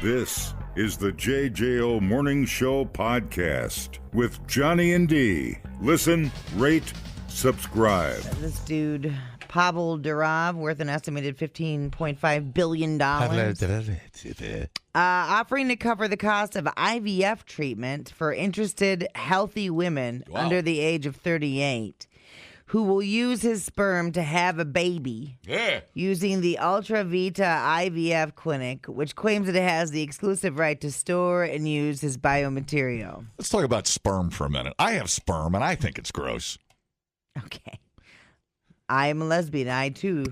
This is the JJO Morning Show podcast with Johnny and D. Listen, rate, subscribe. This dude, Pavel Durov, worth an estimated $15.5 billion, offering to cover the cost of IVF treatment for interested, healthy women under the age of 38 who will use his sperm to have a baby using the Ultra Vita IVF clinic, which claims it has the exclusive right to store and use his biomaterial. Let's talk about sperm for a minute. I have sperm, and I think it's gross. Okay. I am a lesbian. I, too,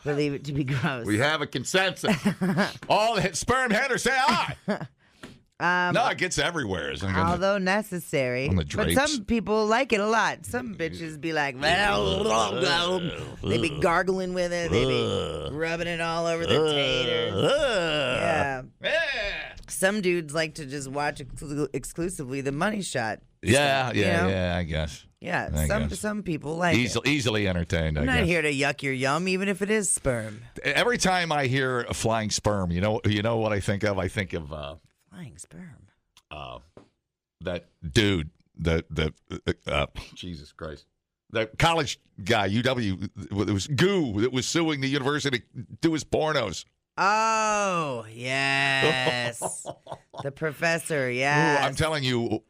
believe it to be gross. We have a consensus. All the sperm headers say aye. No, it gets everywhere. Although necessary. On the but drapes. some people like it a lot. Some bitches be like, they be gargling with it. They be rubbing it all over the tater. Yeah. Some dudes like to just watch exclusively the money shot. Yeah, I guess. Yeah, some people like it. Easily entertained, I'm not here to yuck your yum, even if it is sperm. Every time I hear a flying sperm, you know what I think of? I think of flying sperm. That dude, Jesus Christ, that college guy, UW, it was Goo that was suing the university to do his pornos. Oh, yes. The professor, yes. Ooh, I'm telling you,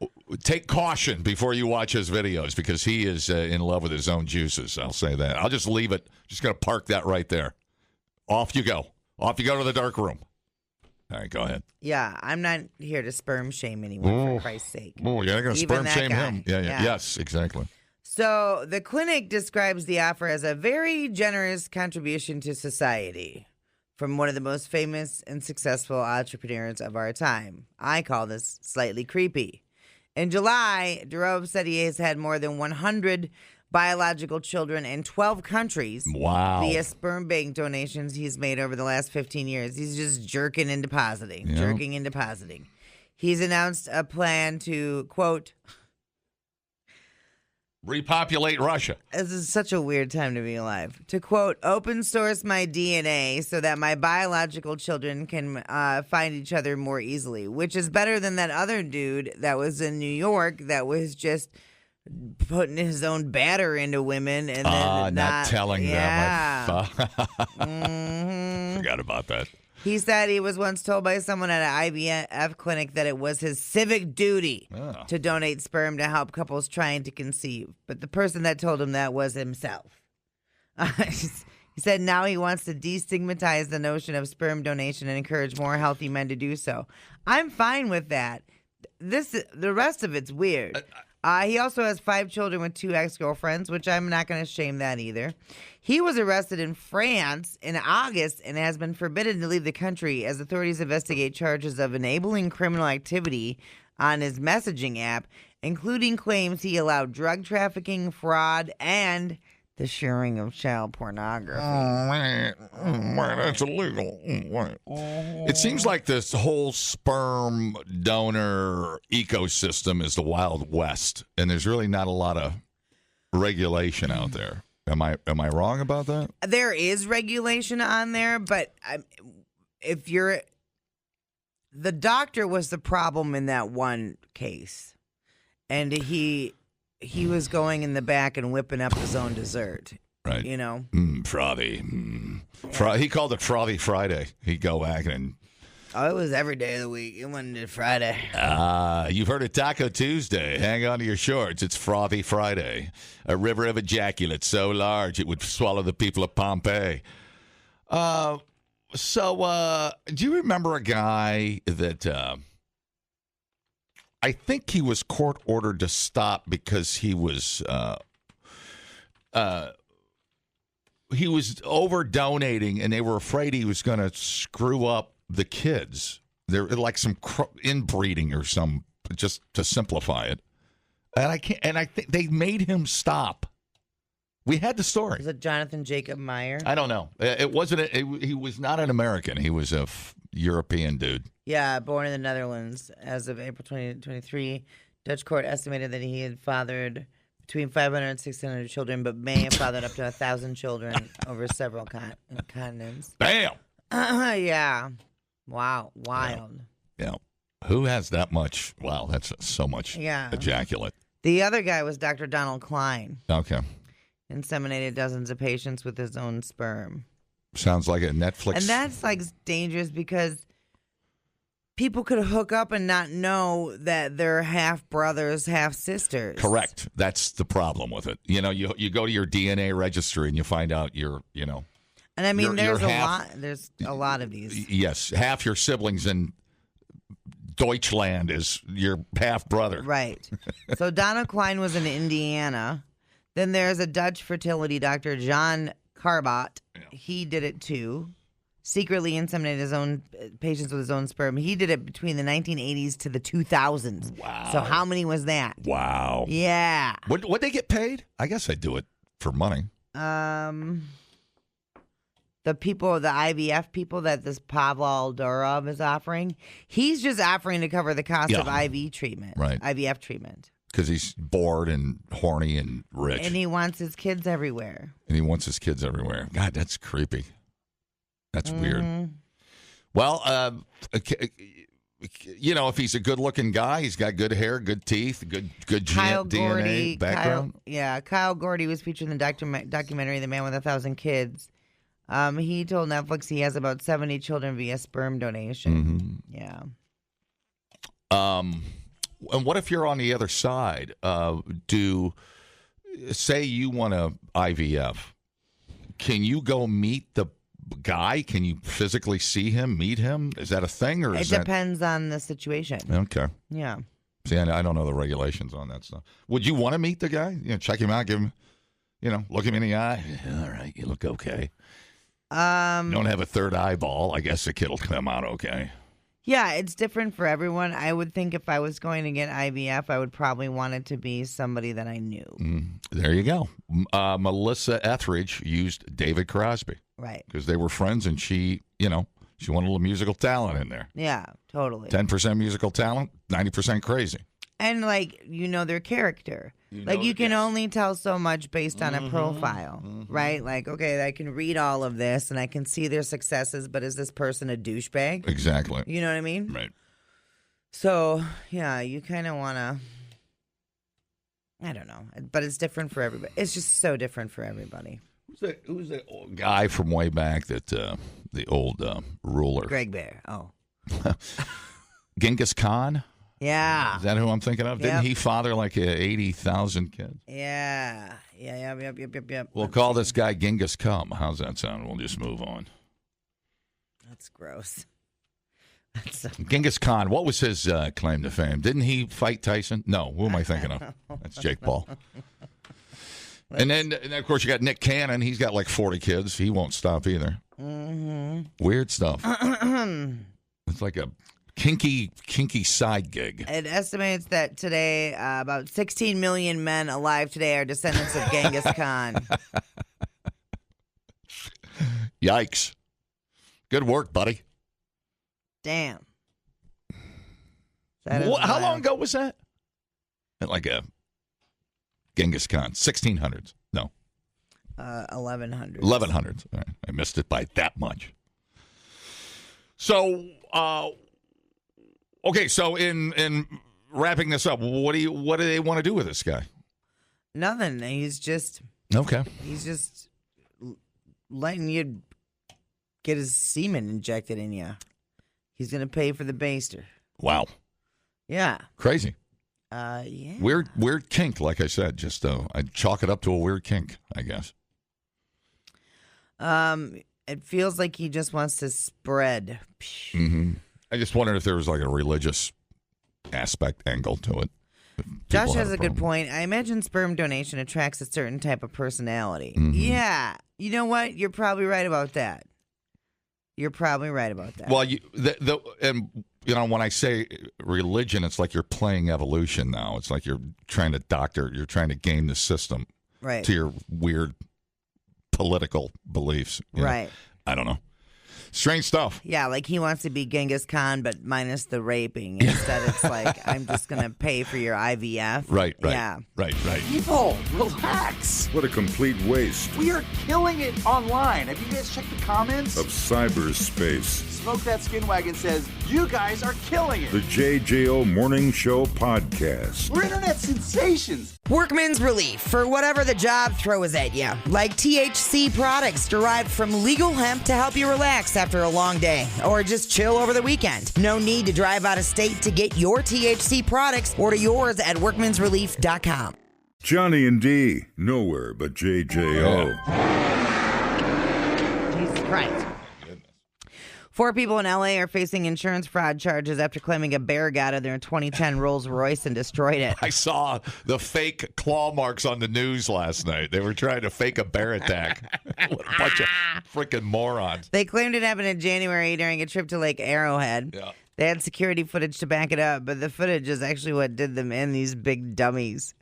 take caution before you watch his videos because he is in love with his own juices. I'll say that. I'll just leave it. Just going to park that right there. Off you go. Off you go to the dark room. All right, go ahead. Yeah, I'm not here to sperm shame anyone, for Christ's sake. Oh, you're not going to sperm shame him. Yeah. Yes, exactly. So the clinic describes the offer as a very generous contribution to society from one of the most famous and successful entrepreneurs of our time. I call this slightly creepy. In July, Durov said he has had more than 100 biological children in 12 countries via sperm bank donations he's made over the last 15 years. He's just jerking and depositing. He's announced a plan to, quote, repopulate Russia. This is such a weird time to be alive. To, quote, open source my DNA so that my biological children can find each other more easily, which is better than that other dude that was in New York that was just putting his own batter into women and then not telling them. Mm-hmm. Forgot about that. He said he was once told by someone at an IVF clinic that it was his civic duty to donate sperm to help couples trying to conceive. But the person that told him that was himself. He said now he wants to destigmatize the notion of sperm donation and encourage more healthy men to do so. I'm fine with that. The rest of it's weird. He also has 5 children with 2 ex-girlfriends, which I'm not going to shame that either. He was arrested in France in August and has been forbidden to leave the country as authorities investigate charges of enabling criminal activity on his messaging app, including claims he allowed drug trafficking, fraud, and the sharing of child pornography. That's illegal. It seems like this whole sperm donor ecosystem is the Wild West, and there's really not a lot of regulation out there. Am I wrong about that? There is regulation on there, but the doctor was the problem in that one case, and he was going in the back and whipping up his own dessert. Right. You know? Frothy. He called it Frothy Friday. He'd go back and... Oh, it was every day of the week. It wasn't just Friday. You've heard of Taco Tuesday. Hang on to your shorts. It's Frothy Friday. A river of ejaculate so large it would swallow the people of Pompeii. Do you remember a guy that... I think he was court-ordered to stop because he was over-donating, and they were afraid he was going to screw up the kids. They're like some inbreeding or some, just to simplify it. And I think they made him stop. We had the story. Was it Jonathan Jacob Meyer? I don't know. It wasn't. He was not an American. He was a European dude. Yeah, born in the Netherlands as of April 2023. Dutch court estimated that he had fathered between 500 and 600 children, but may have fathered up to 1,000 children over several continents. Damn. Yeah. Wow. Wild. Yeah. Who has that much? Wow, that's so much ejaculate. The other guy was Dr. Donald Klein. Okay. Inseminated dozens of patients with his own sperm. Sounds like a Netflix. And that's like dangerous because people could hook up and not know that they're half brothers, half sisters. Correct. That's the problem with it. You know, you go to your DNA registry and you find out you're, And I mean, there's a lot of these. Yes, half your siblings in Deutschland is your half brother. Right. So Donald Klein was in Indiana. Then there's a Dutch fertility doctor, John Carbot. Yeah. He did it too. Secretly inseminated his own patients with his own sperm. He did it between the 1980s to the 2000s. Wow. So how many was that? Wow. Yeah. Would they get paid? I guess I'd do it for money. The IVF people that this Pavel Durov is offering, he's just offering to cover the cost of IV treatment, right? IVF treatment. Because he's bored and horny and rich. And he wants his kids everywhere. God, that's creepy. That's weird. Well, if he's a good-looking guy, he's got good hair, good teeth, good DNA background. Kyle Gordy was featured in the documentary The Man with 1,000 Kids. He told Netflix he has about 70 children via sperm donation. Mm-hmm. Yeah. And what if you're on the other side? Say you want a IVF. Can you go meet the guy? Can you physically see him, meet him? Is that a thing, or it depends on the situation? Okay. Yeah. See, I don't know the regulations on that stuff. Would you want to meet the guy? Check him out, give him, look him in the eye. All right, you look okay. Don't have a third eyeball. I guess the kid will come out okay. Yeah, it's different for everyone. I would think if I was going to get IVF, I would probably want it to be somebody that I knew. There you go. Melissa Etheridge used David Crosby. Right. Because they were friends, and she wanted a little musical talent in there. Yeah, totally. 10% musical talent, 90% crazy. And, their character. You can only tell so much based on a profile, right? Like, okay, I can read all of this, and I can see their successes, but is this person a douchebag? Exactly. You know what I mean? Right. So, yeah, you kind of want to, I don't know, but it's different for everybody. It's just so different for everybody. Who's that old guy from way back that, the old ruler? Greg Bear, Genghis Khan? Yeah. Is that who I'm thinking of? Didn't he father 80,000 kids? Yeah. Yep. We'll call this guy Genghis Khan. How's that sound? We'll just move on. That's gross. Genghis Khan, what was his claim to fame? Didn't he fight Tyson? No. Who am I thinking of? That's Jake Paul. And then, of course, you got Nick Cannon. He's got 40 kids. He won't stop either. Mm-hmm. Weird stuff. It's like a kinky side gig. It estimates that today about 16 million men alive today are descendants of Genghis Khan. Yikes. Good work, buddy. Damn. How long ago was that? Like a Genghis Khan. 1600s. No. 1100s. 1100s. All right. I missed it by that much. So, okay, so in wrapping this up, what do they want to do with this guy? Nothing. He's just letting you get his semen injected in you. He's gonna pay for the baster. Wow. Yeah. Crazy. Yeah. Weird kink, like I said. Just I'd chalk it up to a weird kink, I guess. It feels like he just wants to spread. Mm-hmm. I just wondered if there was a religious aspect angle to it. Josh has a good point. I imagine sperm donation attracts a certain type of personality. Mm-hmm. Yeah. You know what? You're probably right about that. Well, when I say religion, it's like you're playing evolution now. It's like you're trying to game the system to your weird political beliefs. Right. I don't know. Strange stuff. Yeah, like he wants to be Genghis Khan, but minus the raping. Instead, it's like, I'm just going to pay for your IVF. Right. Yeah. Right. People, relax. What a complete waste We are killing it online. Have you guys checked the comments? of cyberspace. Smoke That Skin Wagon says, you guys are killing it. The JJO Morning Show Podcast. We're internet sensations. Workman's relief for whatever the job throws at you, like THC products derived from legal hemp to help you relax after a long day or just chill over the weekend. No need to drive out of state to get your THC products. Order yours at workmansrelief.com. Johnny and D, nowhere but JJO. Jesus Christ. 4 people in LA are facing insurance fraud charges after claiming a bear got in their 2010 Rolls Royce and destroyed it. I saw the fake claw marks on the news last night. They were trying to fake a bear attack. What a bunch of freaking morons. They claimed it happened in January during a trip to Lake Arrowhead. Yeah. They had security footage to back it up, but the footage is actually what did them in, these big dummies.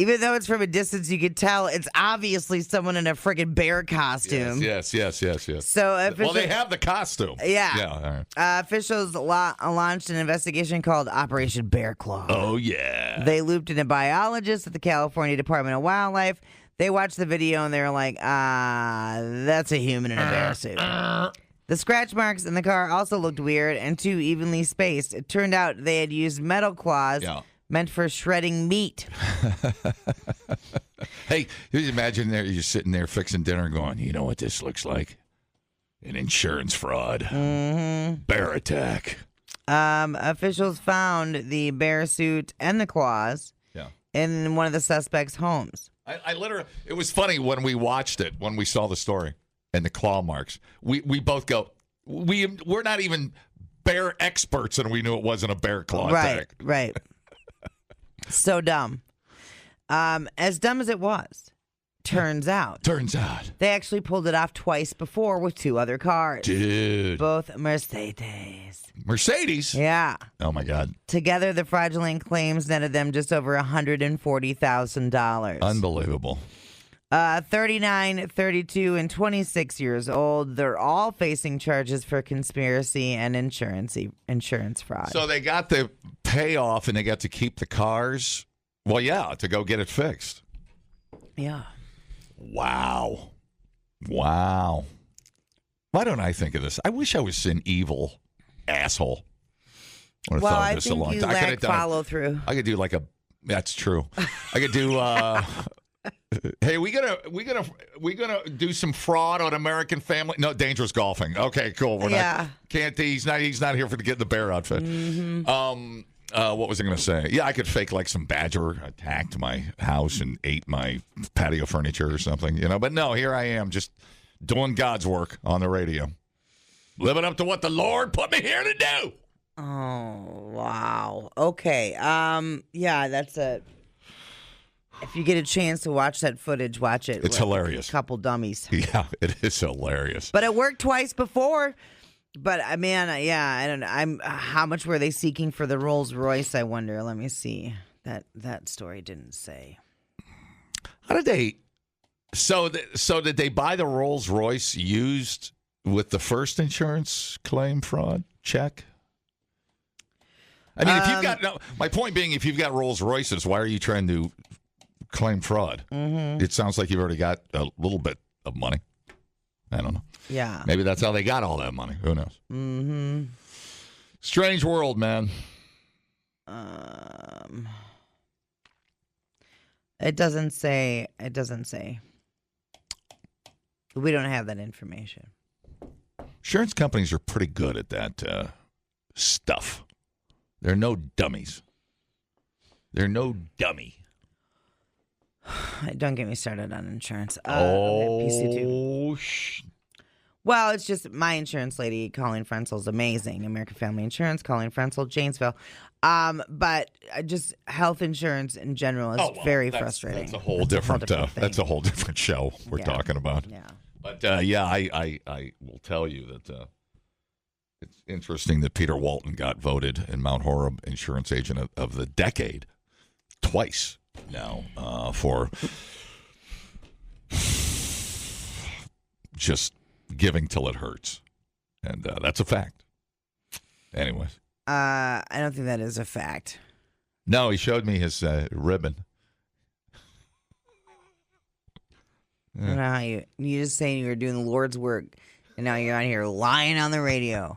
Even though it's from a distance, you could tell it's obviously someone in a freaking bear costume. Yes. So Well, they have the costume. Yeah. All right. Officials launched an investigation called Operation Bear Claw. Oh, yeah. They looped in a biologist at the California Department of Wildlife. They watched the video and they were like, that's a human in a bear suit. The scratch marks in the car also looked weird and too evenly spaced. It turned out they had used metal claws meant for shredding meat. Hey, you imagine you're sitting there fixing dinner going, you know what this looks like? An insurance fraud. Mm-hmm. Bear attack. Officials found the bear suit and the claws in one of the suspects' homes. I literally, it was funny when we watched it, when we saw the story and the claw marks. We both go, we're not even bear experts, and we knew it wasn't a bear claw attack. Right. So dumb. As dumb as it was, turns out they actually pulled it off twice before with 2 other cars. Dude. Both Mercedes. Mercedes? Yeah. Oh, my God. Together, the fraudulent claims netted them just over $140,000. Unbelievable. 39, 32, and 26 years old. They're all facing charges for conspiracy and insurance fraud. So they got the payoff and they got to keep the cars? Well, yeah, to go get it fixed. Yeah. Wow. Why don't I think of this? I wish I was an evil asshole. I think you lack follow through. I could do like that's true. I could do hey, we gonna do some fraud on American Family? No, dangerous golfing. Okay, cool. We're not. Can't. He's not here for to get the bear outfit. Mm-hmm. What was I gonna say? Yeah, I could fake like some badger attacked my house and ate my patio furniture or something. But no, here I am just doing God's work on the radio, living up to what the Lord put me here to do. Oh wow. Okay. Yeah, that's a. If you get a chance to watch that footage, watch it. It's hilarious. A couple dummies. Yeah, it is hilarious. But it worked twice before. But man, I don't know. How much were they seeking for the Rolls Royce? I wonder. Let me see. That story didn't say. How did they? So did they buy the Rolls Royce used with the first insurance claim fraud check? I mean, if you've got my point being, if you've got Rolls Royces, why are you trying to claim fraud? Mm-hmm. It sounds like you've already got a little bit of money. I don't know. Yeah. Maybe that's how they got all that money. Who knows? Mm-hmm. Strange world, man. It doesn't say. We don't have that information. Insurance companies are pretty good at that stuff. They're no dummies. They're no dummy. Don't get me started on insurance. Oh, well, it's just my insurance lady, Colleen Frenzel's amazing. American Family Insurance, Colleen Frenzel, Janesville. But just health insurance in general is very frustrating. That's a whole different. That's a whole different show we're talking about. Yeah. But I will tell you that it's interesting that Peter Walton got voted in Mount Horeb Insurance Agent of the Decade twice now for just giving till it hurts. And that's a fact. Anyways. I don't think that is a fact. No, he showed me his ribbon. I don't know how you just saying you were doing the Lord's work, and now you're on here lying on the radio.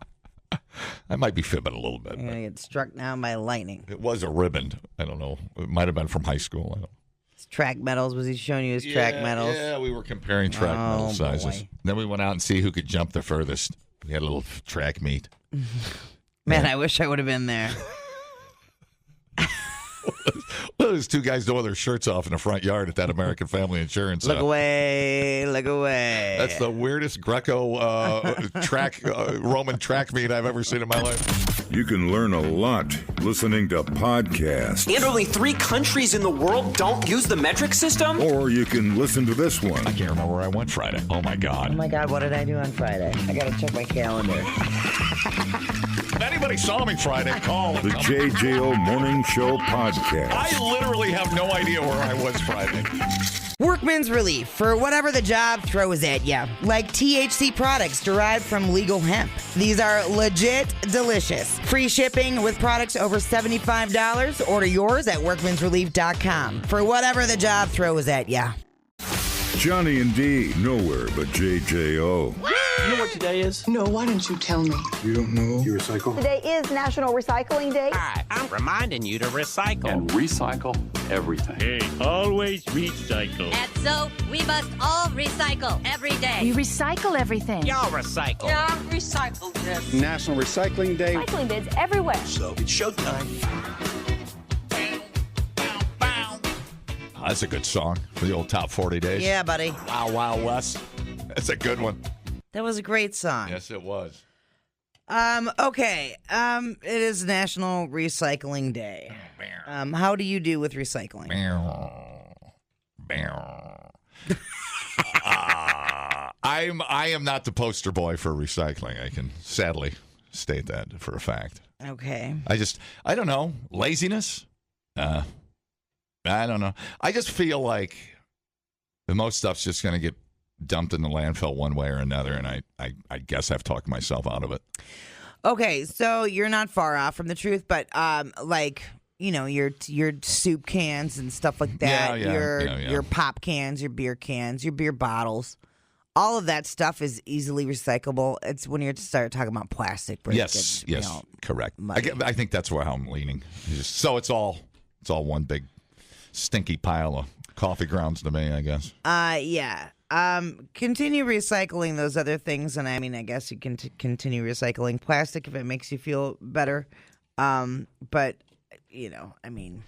I might be fibbing a little bit. You're going to get struck down by lightning. It was a ribbon. I don't know. It might have been from high school. I don't know. His track medals. Was he showing you his track medals? Yeah, we were comparing track medal sizes. Boy. Then we went out and see who could jump the furthest. We had a little track meet. Man, I wish I would have been there. Well, there's two guys throwing their shirts off in the front yard at that American Family Insurance. Look away, look away. That's the weirdest Greco Roman track meet I've ever seen in my life. You can learn a lot listening to podcasts. And only 3 countries in the world don't use the metric system? Or you can listen to this one. I can't remember where I went Friday. Oh, my God. Oh, my God, what did I do on Friday? I got to check my calendar. If anybody saw me Friday, call. The JJO Morning Show Podcast. I literally have no idea where I was Friday. Workman's relief for whatever the job throws at you, like THC products derived from legal hemp. These are legit delicious. Free shipping with products over $75. Order yours at workmansrelief.com for whatever the job throws at you. Johnny and D, nowhere but JJO. You know what today is? No, why don't you tell me? You don't know? You recycle? Today is National Recycling Day. Hi, I'm reminding you to recycle. And recycle everything. Hey, always recycle. At Zoe, we must all recycle every day. We recycle everything. Y'all recycle. Yeah, recycle this. National Recycling Day. Recycling bins everywhere. So it's showtime. That's a good song for the old top 40 days. Yeah, buddy. Wow, Wow West. That's a good one. That was a great song. Yes, it was. Okay. It is National Recycling Day. How do you do with recycling? I am not the poster boy for recycling. I can sadly state that for a fact. Okay. I don't know. Laziness? I don't know. I just feel like the most stuff's just going to get dumped in the landfill one way or another, and I guess I've talked myself out of it. Okay, so you're not far off from the truth, but like, you know, your soup cans and stuff like that, your pop cans, your beer bottles, all of that stuff is easily recyclable. It's when you start talking about plastic. Yes, correct. I think that's where I'm leaning. So it's all one big stinky pile of coffee grounds to me, I guess. Yeah. Continue recycling those other things, and I mean, I guess you can continue recycling plastic if it makes you feel better. But you know, I mean,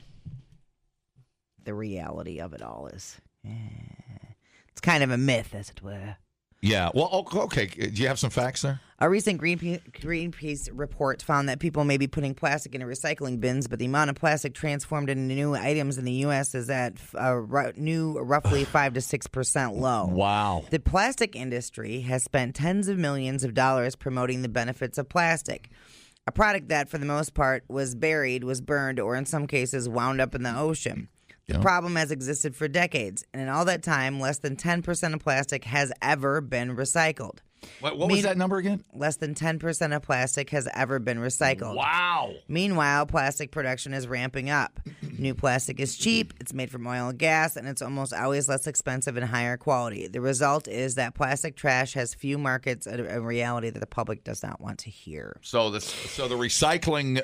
the reality of it all is, it's kind of a myth, as it were. Yeah. Well, okay. Do you have some facts there? A recent Greenpeace report found that people may be putting plastic into recycling bins, but the amount of plastic transformed into new items in the U.S. is at roughly 5 to 6% low. Wow. The plastic industry has spent tens of millions of dollars promoting the benefits of plastic, a product that, for the most part, was buried, was burned, or in some cases wound up in the ocean. The problem has existed for decades, and in all that time, less than 10% of plastic has ever been recycled. What was that number again? Less than 10% of plastic has ever been recycled. Wow. Meanwhile, plastic production is ramping up. New plastic is cheap, it's made from oil and gas, and it's almost always less expensive and higher quality. The result is that plastic trash has few markets, a reality that the public does not want to hear. So the recycling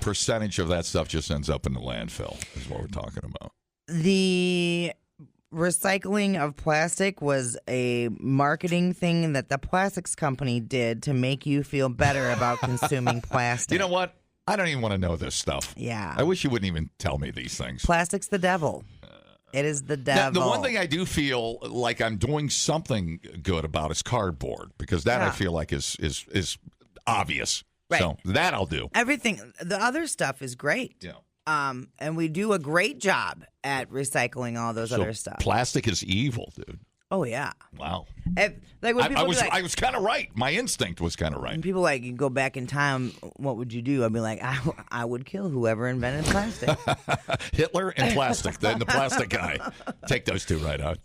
percentage of that stuff just ends up in the landfill is what we're talking about. The recycling of plastic was a marketing thing that the plastics company did to make you feel better about consuming plastic. You know what? I don't even want to know this stuff. Yeah. I wish you wouldn't even tell me these things. Plastic's the devil. It is the devil. The one thing I do feel like I'm doing something good about is cardboard, because that I feel like is obvious. Right. So that I'll do. Everything. The other stuff is great. Yeah. And we do a great job at recycling all those other stuff. Plastic is evil, dude. Oh, yeah. Wow. Like when people I was kind of right. My instinct was kind of right. When people like, you go back in time, what would you do? I'd be like, I would kill whoever invented plastic. Hitler and plastic. The plastic guy. Take those two right out.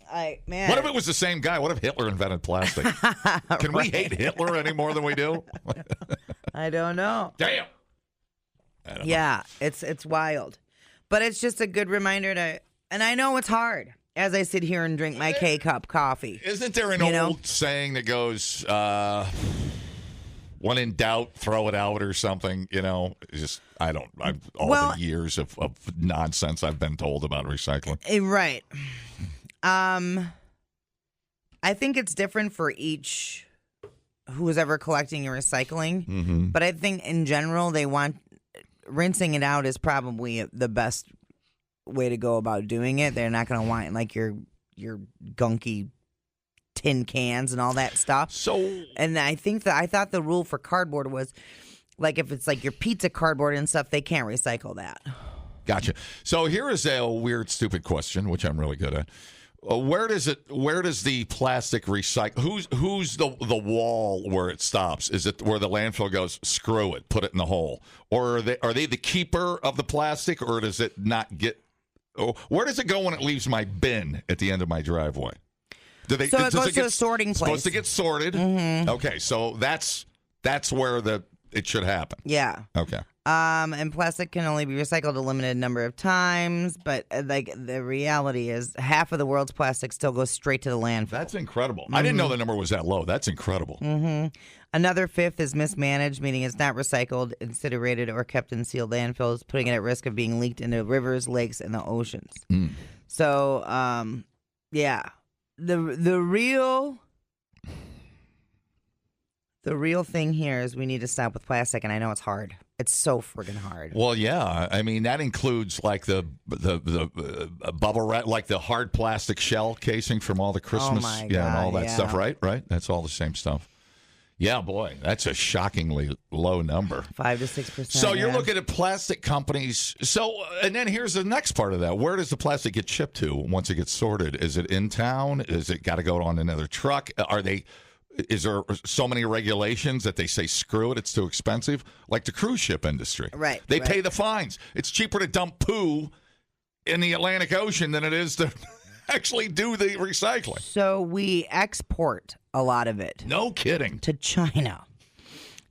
Man. What if it was the same guy? What if Hitler invented plastic? Can we hate Hitler any more than we do? I don't know. Damn. Yeah, it's wild. But it's just a good reminder and I know it's hard as I sit here and drink my K-cup coffee. Isn't there an old saying that goes, when in doubt, throw it out or something? All the years of nonsense I've been told about recycling. Right. I think it's different for each who's ever collecting and recycling. Mm-hmm. But I think in general, they want rinsing it out is probably the best way to go about doing it. They're not going to want like your gunky tin cans and all that stuff. And I thought the rule for cardboard was like if it's like your pizza cardboard and stuff, they can't recycle that. Gotcha. So here is a weird, stupid question, which I'm really good at. Where does the plastic recycle? Who's the wall where it stops? Is it where the landfill goes? Screw it, put it in the hole, or are they the keeper of the plastic, or does it not get? Where does it go when it leaves my bin at the end of my driveway? So it goes to a sorting place. Supposed to get sorted. Mm-hmm. Okay, so that's where it should happen. Yeah. Okay. And plastic can only be recycled a limited number of times, but like the reality is half of the world's plastic still goes straight to the landfill. That's incredible. I didn't know the number was that low. That's incredible. Mm-hmm. Another fifth is mismanaged, meaning it's not recycled, incinerated, or kept in sealed landfills, putting it at risk of being leaked into rivers, lakes, and the oceans. Mm. So, yeah, the real thing here is we need to stop with plastic, and I know it's hard. It's so friggin' hard. Well, yeah. I mean, that includes like the bubble wrap, like the hard plastic shell casing from all the Christmas, God, and all that stuff, right? Right. That's all the same stuff. Yeah, boy, that's a shockingly low number. 5 to 6%. So you're looking at plastic companies. So, and then here's the next part of that. Where does the plastic get shipped to once it gets sorted? Is it in town? Is it got to go on another truck? Is there so many regulations that they say, screw it, it's too expensive? Like the cruise ship industry. Right. They pay the fines. It's cheaper to dump poo in the Atlantic Ocean than it is to actually do the recycling. So we export a lot of it. No kidding. To China.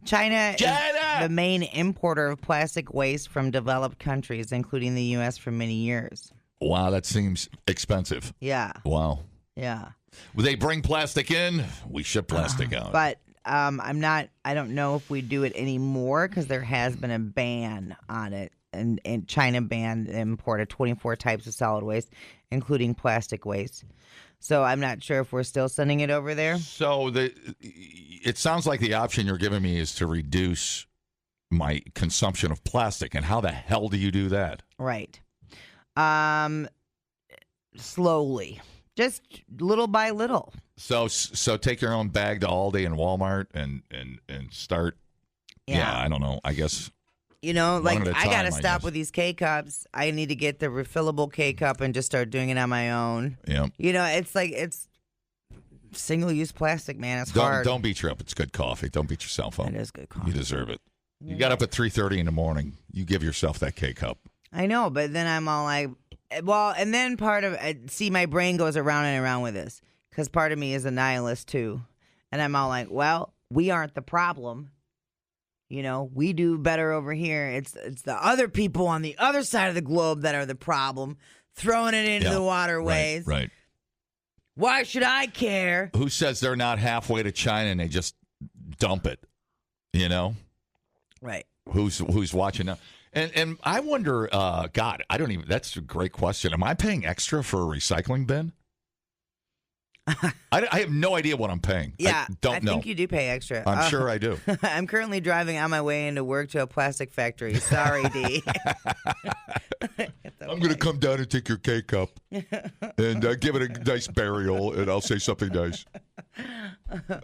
China is the main importer of plastic waste from developed countries, including the U.S., for many years. Wow, that seems expensive. Yeah. Wow. Yeah. They bring plastic in, we ship plastic out. But I don't know if we do it anymore because there has been a ban on it. And China banned the import of 24 types of solid waste, including plastic waste. So I'm not sure if we're still sending it over there. So it sounds like the option you're giving me is to reduce my consumption of plastic. And how the hell do you do that? Right. Slowly. Just little by little. So take your own bag to Aldi and Walmart and start. Yeah, I don't know. I guess. Like I got to stop with these K-cups. I need to get the refillable K-cup and just start doing it on my own. Yeah. It's single-use plastic, man. It's hard. Don't beat you up. It's good coffee. Don't beat yourself up. It is good coffee. You deserve it. You got up at 3:30 in the morning. You give yourself that K-cup. I know, but then I'm all like, well, and then part of my brain goes around and around with this because part of me is a nihilist too, and I'm all like, well, we aren't the problem. We do better over here. It's the other people on the other side of the globe that are the problem, throwing it into the waterways. Right. Why should I care? Who says they're not halfway to China and they just dump it? Right. Who's watching now? And I wonder, God, I don't even. That's a great question. Am I paying extra for a recycling bin? I have no idea what I'm paying. Yeah, I think you do pay extra. I'm sure I do. I'm currently driving on my way into work to a plastic factory. Sorry, D. I'm going to come down and take your K-cup and give it a nice burial, and I'll say something nice.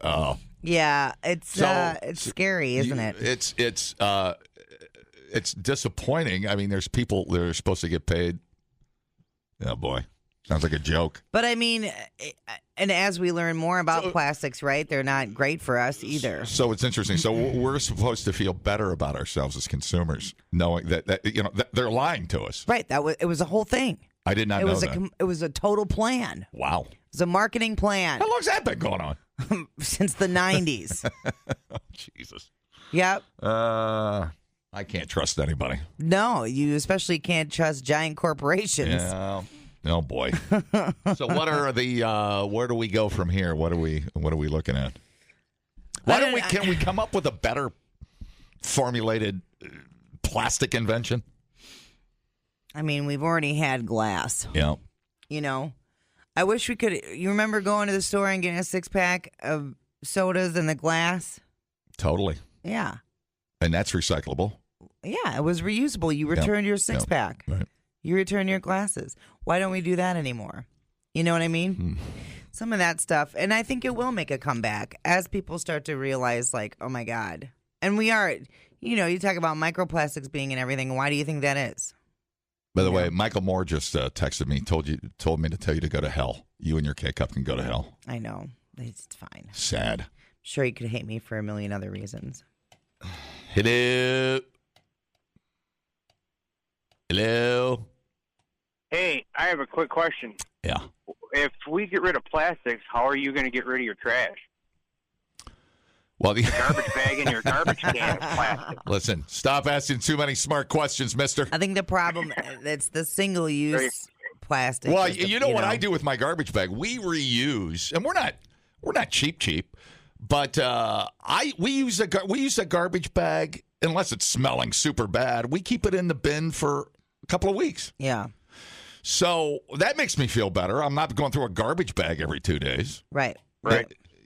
Oh. Yeah, it's scary, isn't it? It's disappointing. I mean, there's people that are supposed to get paid. Oh, boy. Sounds like a joke. But I mean, and as we learn more about plastics, right, they're not great for us either. So it's interesting. So we're supposed to feel better about ourselves as consumers, knowing that that they're lying to us. Right. It was a whole thing. I did not know that. It was a total plan. Wow. It was a marketing plan. How long's that been going on? Since the 90s. Oh, Jesus. Yep. I can't trust anybody. No, you especially can't trust giant corporations. Yeah. Oh boy. So what are the where do we go from here? What are we looking at? Can we come up with a better formulated plastic invention? I mean, we've already had glass. Yeah. You know, I wish we could. You remember going to the store and getting a 6-pack of sodas in the glass? Totally. Yeah. And that's recyclable. Yeah, it was reusable. You returned your 6-pack. Right. You return your glasses. Why don't we do that anymore? You know what I mean? Some of that stuff. And I think it will make a comeback as people start to realize, like, oh, my God. And we are, you talk about microplastics being in everything. Why do you think that is? By the way, Michael Moore just texted me, told me to tell you to go to hell. You and your K-Cup can go to hell. I know. It's fine. Sad. Sure, you could hate me for a million other reasons. Hello. Hello. Hey, I have a quick question. Yeah. If we get rid of plastics, how are you going to get rid of your trash? Well, the garbage bag in your garbage can is plastic. Listen, stop asking too many smart questions, mister. I think the problem it's the single-use plastic. Well, you know what I do with my garbage bag? We reuse, and we're not cheap, but we use a garbage bag unless it's smelling super bad. We keep it in the bin for a couple of weeks. Yeah. So that makes me feel better. I'm not going through a garbage bag every 2 days. Right.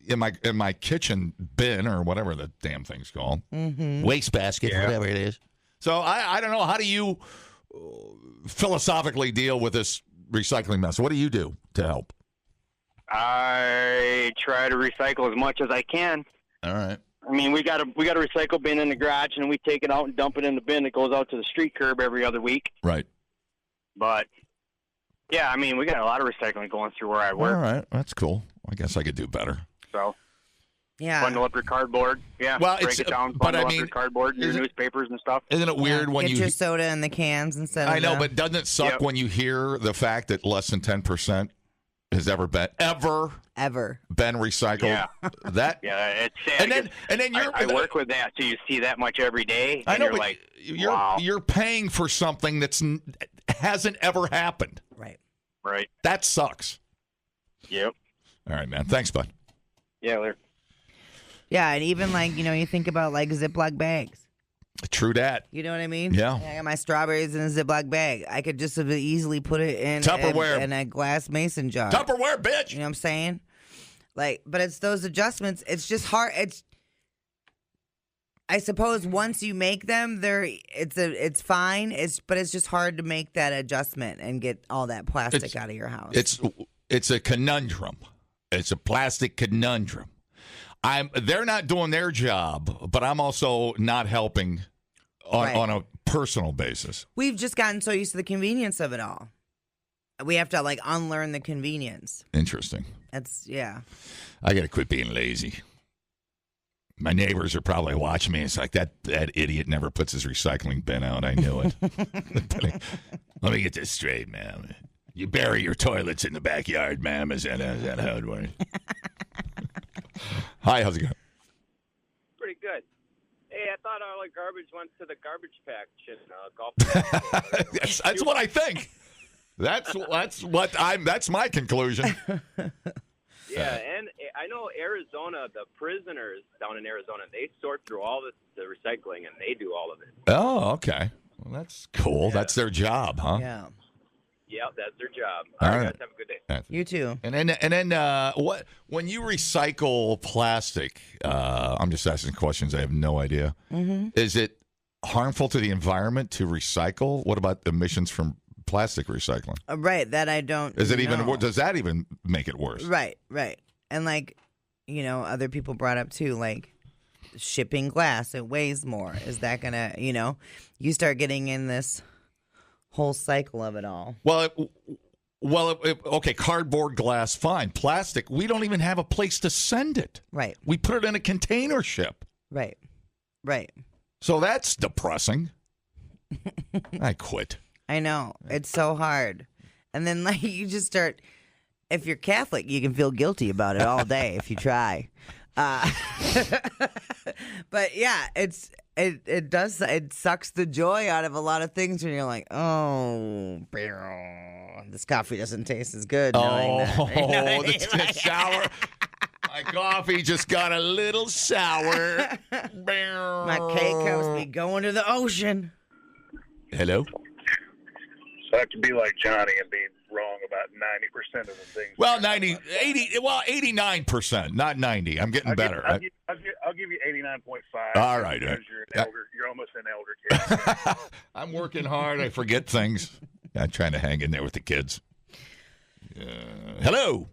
In my kitchen bin or whatever the damn thing's called, waste basket, whatever it is. So I don't know. How do you philosophically deal with this recycling mess? What do you do to help? I try to recycle as much as I can. All right. I mean, we got a recycle bin in the garage, and we take it out and dump it in the bin that goes out to the street curb every other week. Right. But yeah, I mean, we got a lot of recycling going through where I work. All right, that's cool. I guess I could do better. So, yeah, bundle up your cardboard. Yeah, well, break it down, bundle up your cardboard, your newspapers and stuff. Isn't it weird when get you your soda in the cans instead? I know, but doesn't it suck when you hear the fact that less than 10% has ever been recycled? Yeah, it's sad. And then I work with that, so you see that much every day. I know, you're but like, wow. you're paying for something that's hasn't ever happened. Right. That sucks. Yep. All right, man. Thanks, bud. Yeah, later. Yeah, and even you think about like Ziploc bags. True that. You know what I mean? Yeah. I got my strawberries in a Ziploc bag. I could just easily put it in Tupperware in a glass mason jar. Tupperware, bitch. You know what I'm saying? But it's those adjustments. It's just hard. I suppose once you make them, it's fine. But it's just hard to make that adjustment and get all that plastic out of your house. It's a conundrum. It's a plastic conundrum. They're not doing their job, but I'm also not helping on a personal basis. We've just gotten so used to the convenience of it all. We have to unlearn the convenience. Interesting. Yeah. I got to quit being lazy. My neighbors are probably watching me. It's like, that idiot never puts his recycling bin out. I knew it. Let me get this straight, ma'am. You bury your toilets in the backyard, ma'am. Is that how it works? Hi, how's it going? Pretty good. Hey, I thought all the garbage went to the garbage patch in golf. That's what I think. That's my conclusion. Yeah, and I know Arizona, the prisoners down in Arizona, they sort through all the recycling, and they do all of it. Oh, okay. Well, that's cool. Yeah. That's their job, huh? Yeah. Yeah, that's their job. All right, guys, have a good day. You too. And then what? When you recycle plastic, I'm just asking questions. I have no idea. Mm-hmm. Is it harmful to the environment to recycle? What about emissions from plastic recycling? Right, that I don't. Is it even? Does that even make it worse? Right, and other people brought up too, shipping glass. It weighs more. Is that gonna? You start getting in this whole cycle of it all. Well, Well, okay, cardboard, glass, fine. Plastic, we don't even have a place to send it. Right. We put it in a container ship. Right. So that's depressing. I quit. I know. It's so hard. And then, like, you just start, if you're Catholic, you can feel guilty about it all day if you try. But yeah, it sucks the joy out of a lot of things when you're like, oh, this coffee doesn't taste as good. The shower. My coffee just got a little sour. My cake helps me go into the ocean. Hello? So I have to be like Johnny and be wrong about 90% of the things. Well, 89%, not 90. I'm getting better. I'll give you 89.5. All right. Because you're almost an elder kid. I'm working hard. I forget things. I'm trying to hang in there with the kids. Hello.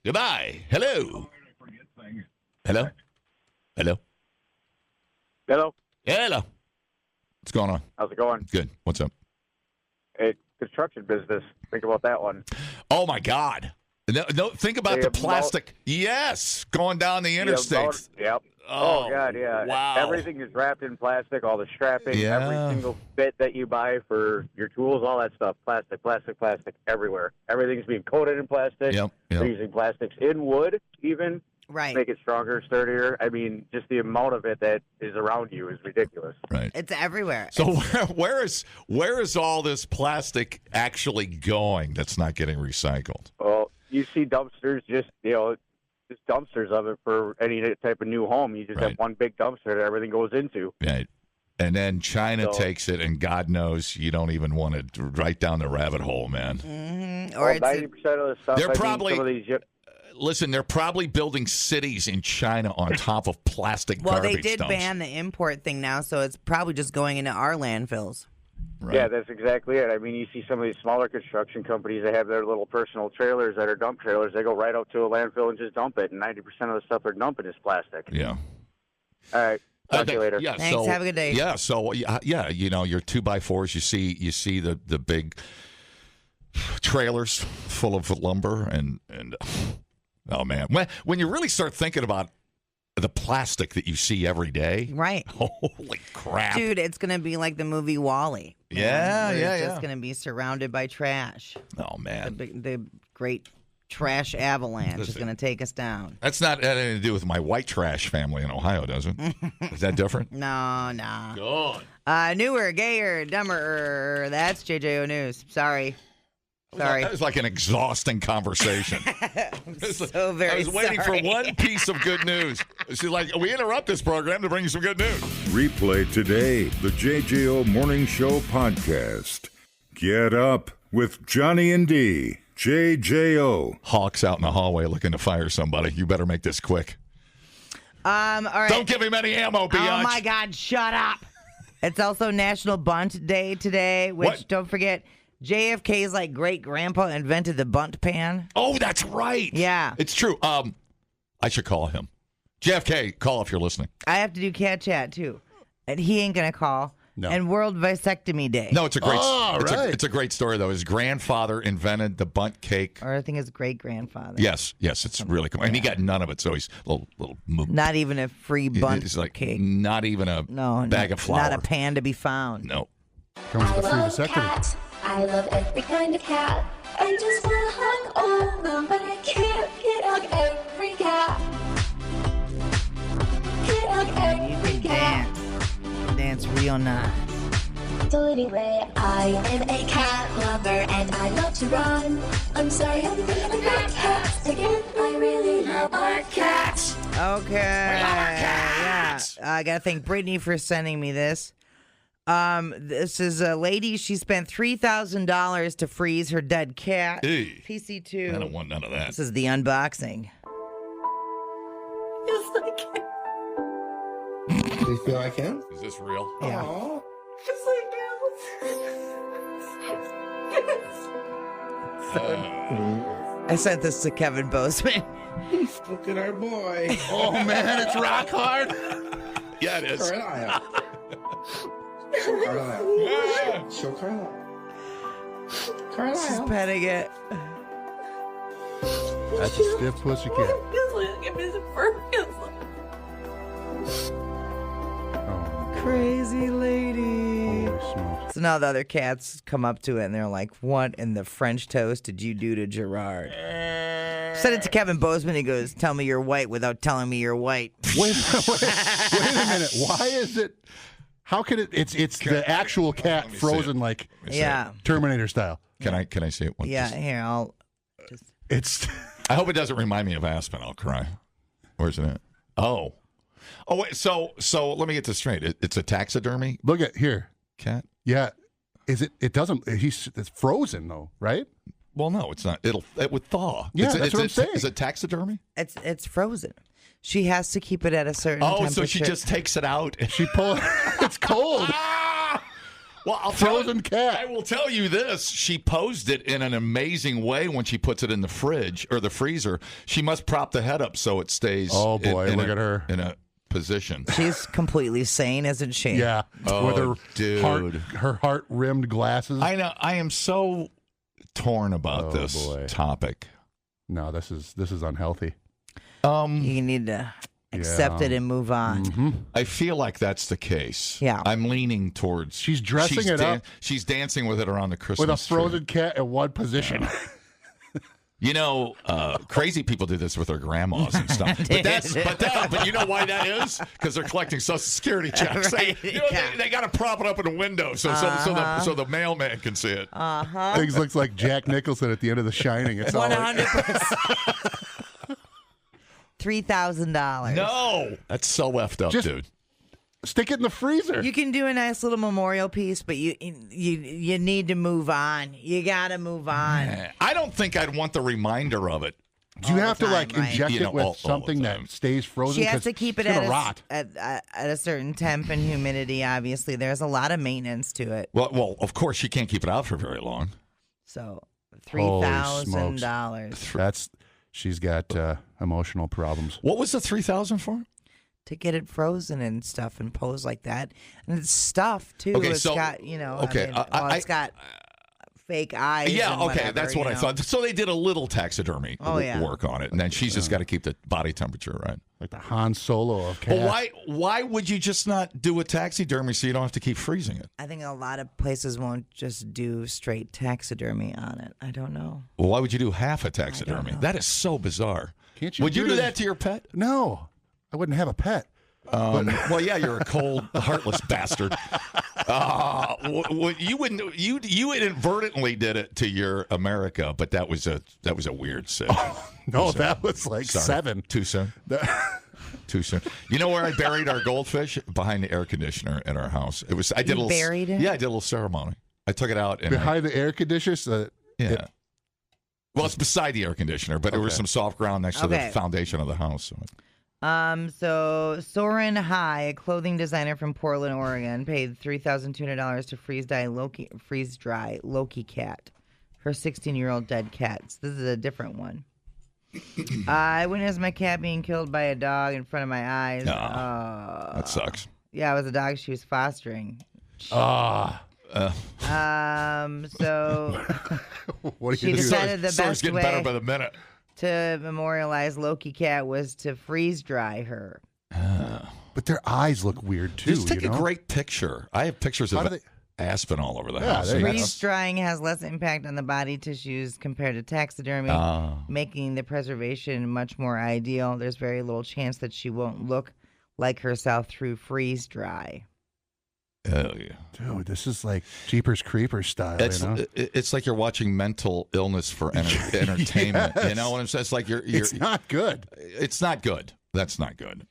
Goodbye. Hello. Hello. Hello. Hello. Hello. What's going on? How's it going? Good. What's up? Hey, construction business. Think about that one. Oh, my God. No, think about the plastic. Yes. Going down the interstates. Yep. Oh, God, yeah. Wow. Everything is wrapped in plastic, all the strapping, every single bit that you buy for your tools, all that stuff. Plastic everywhere. Everything's being coated in plastic. Yep. They're using plastics in wood, even. Right. Make it stronger, sturdier. I mean, just the amount of it that is around you is ridiculous. Right. It's everywhere. So where is all this plastic actually going that's not getting recycled? Well, you see dumpsters, just dumpsters of it for any type of new home. You just have one big dumpster that everything goes into. Right. And then China takes it, and God knows you don't even want to right down the rabbit hole, man. Mm-hmm. Or 90% of the stuff. They're probably. Listen, they're probably building cities in China on top of plastic garbage Well, they did dumps. ban the import thing now, so it's probably just going into our landfills. Right. Yeah, that's exactly it. I mean, you see some of these smaller construction companies that have their little personal trailers that are dump trailers. They go right out to a landfill and just dump it, and 90% of the stuff they're dumping is plastic. Yeah. All right. Talk to you later. Yeah, Thanks. Have a good day. Yeah. So your 2x4s. You see the big trailers full of lumber and oh man, when you really start thinking about the plastic that you see every day, right? Holy crap, dude! It's gonna be like the movie WALL-E. Yeah. It's just gonna be surrounded by trash. Oh man, the great trash avalanche is gonna take us down. That's not anything to do with my white trash family in Ohio, does it? Is that different? No. God. Newer, gayer, dumber. That's JJO News. Sorry. That was like an exhausting conversation. I'm so very I was waiting for one piece of good news. She's like, we interrupt this program to bring you some good news. Replay today the JJO Morning Show podcast. Get up with Johnny and D. JJO. Hawk's out in the hallway looking to fire somebody. You better make this quick. All right. Don't give him any ammo, biatch. Oh, my God. Shut up. It's also National Bunt Day today, which, don't forget, JFK's great-grandpa invented the bunt pan. Oh, that's right. Yeah. It's true. I should call him. JFK, call if you're listening. I have to do cat chat, too. And he ain't going to call. No. And World Vasectomy Day. No, it's a great it's a great story, though. His grandfather invented the bunt cake. Or I think his great-grandfather. Yes, it's really cool. And he got none of it, so he's a little not even a free bunt cake. Not even a bag of flour. Not a pan to be found. No. Comes with a free vasectomy. I love every kind of cat. I just want to hug all of them, but I can't hug every cat. Can't hug every cat. Dance real nice. So anyway, I am a cat lover and I love to run. I'm sorry I'm thinking about cats again. I really love our cats. Okay. We love our cats. Yeah. I got to thank Brittany for sending me this. This is a lady. She spent $3,000 to freeze her dead cat. Hey, PC2. I don't want none of that. This is the unboxing. Do you feel like him? Is this real? Yeah. Aww. Just like I sent this to Kevin Bozeman. Look at our boy. Oh man, it's rock hard. Yeah, it is. Carlisle. Show Carlisle. Show Carlisle. She's petting it. That's a stiff pussy cat. Crazy lady. Holy smokes. So now the other cats come up to it and they're like, what in the French toast did you do to Gerard? Said it to Kevin Bozeman. He goes, tell me you're white without telling me you're white. Wait a minute. Why is it? How can it? It's the actual cat frozen like Terminator style. Can I see it? Yeah, here, I'll just... It's. I hope it doesn't remind me of Aspen. I'll cry. Where's it at? Oh, wait. So let me get this straight. It's a taxidermy. Look at here. Cat. Yeah. Is it? It doesn't. It's frozen though, right? Well, no, it's not. It would thaw. Yeah, that's what I'm saying. Is it taxidermy? It's frozen. She has to keep it at a certain temperature. So she just takes it out. She pulls. It's cold. Well, cat. I will tell you this. She posed it in an amazing way when she puts it in the fridge or the freezer. She must prop the head up so it stays. Oh boy, look at her in a position. She's completely sane, isn't she? Yeah. Oh, with her heart rimmed glasses. I know. I am so torn about this topic. No, this is unhealthy. You need to accept it and move on. Mm-hmm. I feel like that's the case. Yeah. I'm leaning towards. She's dressing it up. She's dancing with it around the Christmas with a frozen tree. cat in one position. You know, crazy people do this with their grandmas and stuff. But you know why that is? Because they're collecting Social Security checks. Right. They got to prop it up in a window so the mailman can see it. Things looks like Jack Nicholson at the end of The Shining. It's 100%. $3,000. No, that's so effed up, dude. Stick it in the freezer. You can do a nice little memorial piece, but you need to move on. You got to move on. I don't think I'd want the reminder of it. Do you have to inject You it know, with all something that stays frozen? She has to keep it rot. at a certain temp and humidity. Obviously, there's a lot of maintenance to it. Well, of course she can't keep it out for very long. So $3,000. She's got emotional problems. What was the $3,000 for? To get it frozen and stuff and pose like that, and it's stuff too. Okay, it's got it's got fake eyes. Yeah, and okay, whatever, that's what I thought. So they did a little taxidermy work on it, and then she's just got to keep the body temperature right, like the Han Solo of cats. Well, why would you just not do a taxidermy so you don't have to keep freezing it? I think a lot of places won't just do straight taxidermy on it. I don't know. Well, why would you do half a taxidermy? That is so bizarre. Can't you? Would you do that to your pet? No, I wouldn't have a pet. Well, yeah, you're a cold, heartless bastard. You wouldn't. You inadvertently did it to your America, but that was a weird sin. No, that was like 7. Too soon. Too soon. You know where I buried our goldfish? Behind the air conditioner in our house. It was. I did buried it. Yeah, I did a little ceremony. I took it out and behind the air conditioner. Yeah. Well, it's beside the air conditioner, but there was some soft ground next to the foundation of the house. So Soren High, a clothing designer from Portland, Oregon, paid $3,200 to freeze dry Loki cat, her 16-year-old dead cat. So this is a different one. I witnessed my cat being killed by a dog in front of my eyes. That sucks. Yeah, it was a dog she was fostering. So what she decided the best getting way better by the minute to memorialize Loki cat was to freeze dry her. But their eyes look weird too. Just take a great picture. I have pictures of Aspen all over the house. Freeze drying has less impact on the body tissues compared to taxidermy, making the preservation much more ideal. There's very little chance that she won't look like herself through freeze dry. Oh yeah, dude, this is like Jeepers Creepers style. It's like you're watching mental illness for entertainment. Yes. You know what I'm saying? It's like you're. It's not good. It's not good. That's not good.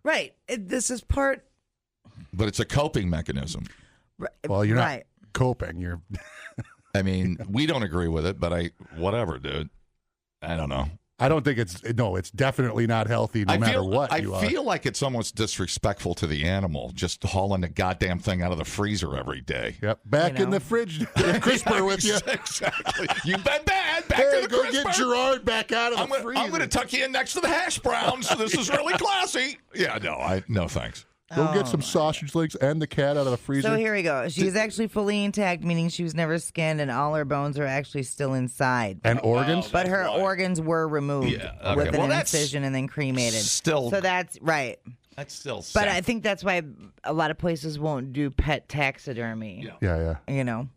Right. This is part. But it's a coping mechanism. Well, you're not coping. You're. I mean, we don't agree with it, but whatever, dude. I don't know. I don't think it's definitely not healthy no matter what you are. I feel like it's almost disrespectful to the animal just hauling the goddamn thing out of the freezer every day. Yep. Back in the fridge. Crisper with you. Exactly. You've been bad. Back to the go crisper. Get Gerard back out of the freezer. I'm going to tuck you in next to the hash browns. This is really classy. Yeah, no thanks. Go get some sausage links and the cat out of the freezer. So here we go. She was actually fully intact, meaning she was never skinned, and all her bones are actually still inside. And organs? But her organs were removed with an incision and then cremated. Still. So that's right. That's still But sad. I think that's why a lot of places won't do pet taxidermy. Yeah. You know.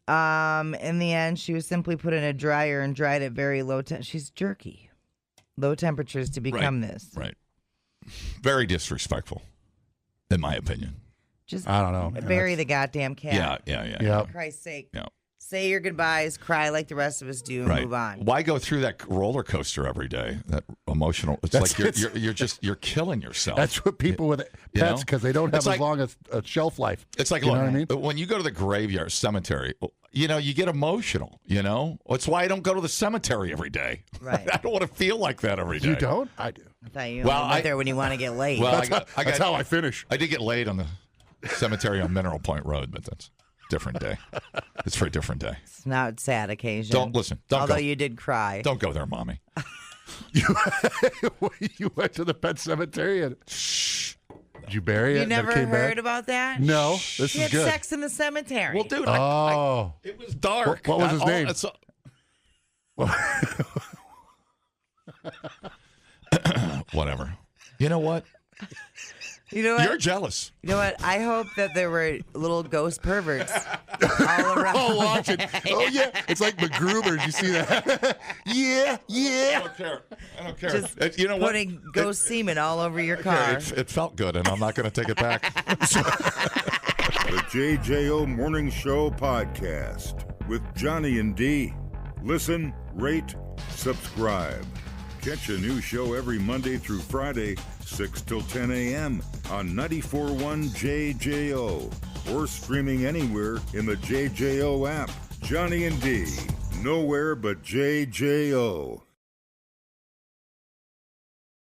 In the end, she was simply put in a dryer and dried at very low She's jerky. Low temperatures to become this. Right. Very disrespectful, in my opinion. Just I don't know. Bury the goddamn cat. Yeah. For Christ's sake. Yeah. Say your goodbyes, cry like the rest of us do, and move on. Why go through that roller coaster every day? That emotional. It's like you're killing yourself. That's what people with pets, because they don't have as long as a shelf life. It's like, you know what I mean? When you go to the graveyard cemetery, you get emotional. That's why I don't go to the cemetery every day. Right. I don't want to feel like that every day. You don't? I do. I thought you only went there when you want to get laid. Well, that's how I finish. I did get laid on the cemetery on Mineral Point Road, but that's a different day. It's for a different day. It's not sad occasion. Don't listen. Although you did cry. Don't go there, Mommy. You went to the pet cemetery and did you bury it? You never came heard back? about that? No, this he is had good. sex in the cemetery. Well, dude, it was dark. What was his name? Whatever. You know what? You know what? You're jealous. You know what? I hope that there were little ghost perverts all around. Oh, watch it. Oh, yeah. It's like MacGruber. Did you see that? Yeah. I don't care. Just you know what? putting ghost semen all over your car. It felt good, and I'm not going to take it back. The JJO Morning Show podcast with Johnny and D. Listen, rate, subscribe. Catch a new show every Monday through Friday, 6 till 10 a.m. on 94.1 JJO or streaming anywhere in the JJO app. Johnny and D, nowhere but JJO.